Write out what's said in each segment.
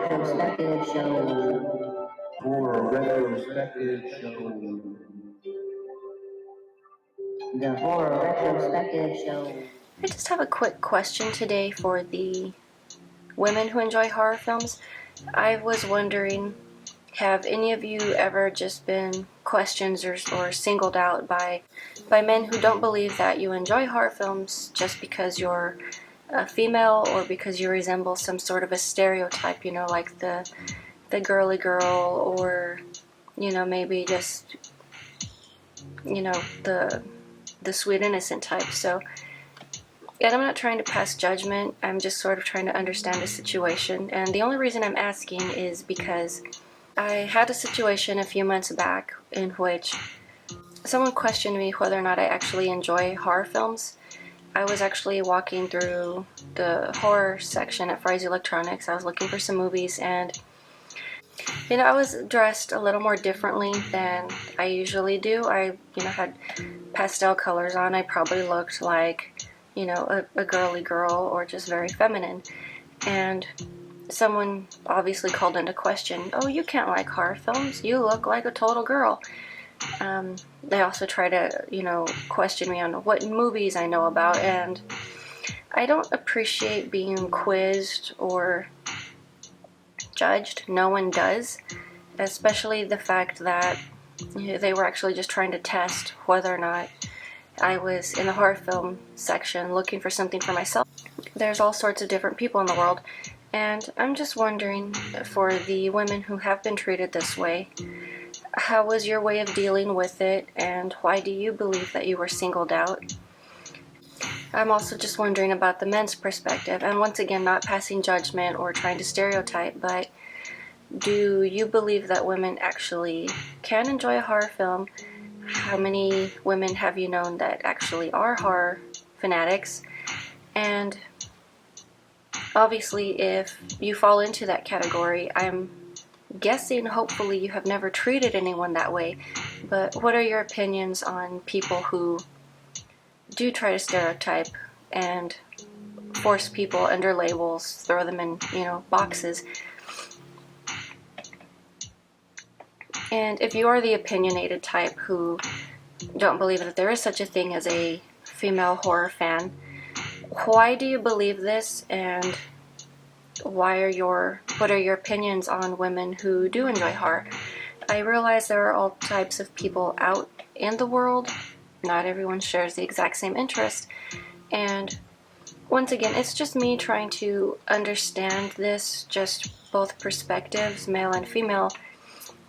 retrospective show. For a retrospective show. The horror retrospective show. I just have a quick question today for the women who enjoy horror films. I was wondering, have any of you ever just been questioned or singled out by men who don't believe that you enjoy horror films just because you're a female or because you resemble some sort of a stereotype, you know, like the girly girl, or, you know, maybe just, you know, the sweet innocent type. So, and I'm not trying to pass judgment, I'm just sort of trying to understand the situation. And the only reason I'm asking is because I had a situation a few months back in which someone questioned me whether or not I actually enjoy horror films. I was actually walking through the horror section at Fry's Electronics. I was looking for some movies, and you know, I was dressed a little more differently than I usually do. I, you know, had pastel colors on. I probably looked like, you know, a girly girl or just very feminine. And someone obviously called into question, "Oh, you can't like horror films. You look like a total girl." They also try to, you know, question me on what movies I know about, and I don't appreciate being quizzed or judged. No one does, especially the fact that, you know, they were actually just trying to test whether or not I was in the horror film section looking for something for myself. There's all sorts of different people in the world, and I'm just wondering, for the women who have been treated this way, how was your way of dealing with it, and why do you believe that you were singled out? I'm also just wondering about the men's perspective, and once again, not passing judgment or trying to stereotype, but do you believe that women actually can enjoy a horror film? How many women have you known that actually are horror fanatics? And obviously, if you fall into that category, I'm guessing hopefully you have never treated anyone that way, but what are your opinions on people who do try to stereotype and force people under labels, throw them in, you know, boxes? And if you are the opinionated type who don't believe that there is such a thing as a female horror fan, why do you believe this, and what are your opinions on women who do enjoy horror? I realize there are all types of people out in the world. Not everyone shares the exact same interest. And once again, it's just me trying to understand this, just both perspectives, male and female,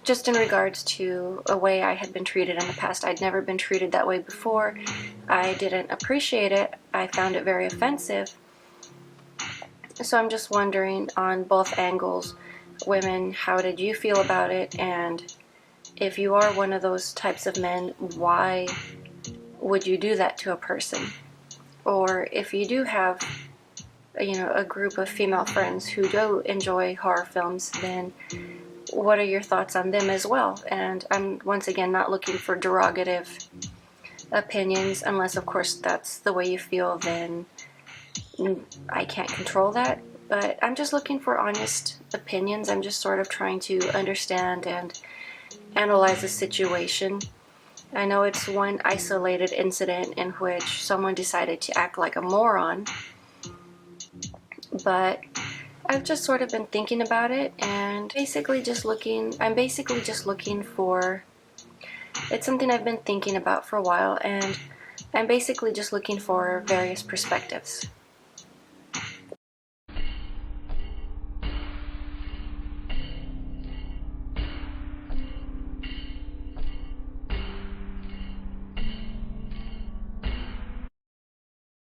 just in regards to a way I had been treated in the past. I'd never been treated that way before. I didn't appreciate it. I found it very offensive. So I'm just wondering, on both angles, women, how did you feel about it? And if you are one of those types of men, why would you do that to a person? Or if you do have, you know, a group of female friends who do enjoy horror films, then what are your thoughts on them as well? And I'm, once again, not looking for derogative opinions, unless of course that's the way you feel, then I can't control that. But I'm just looking for honest opinions. I'm just sort of trying to understand and analyze the situation. I know it's one isolated incident in which someone decided to act like a moron, but I've just sort of been thinking about it, and I'm basically just looking for, it's something I've been thinking about for a while, and I'm basically just looking for various perspectives.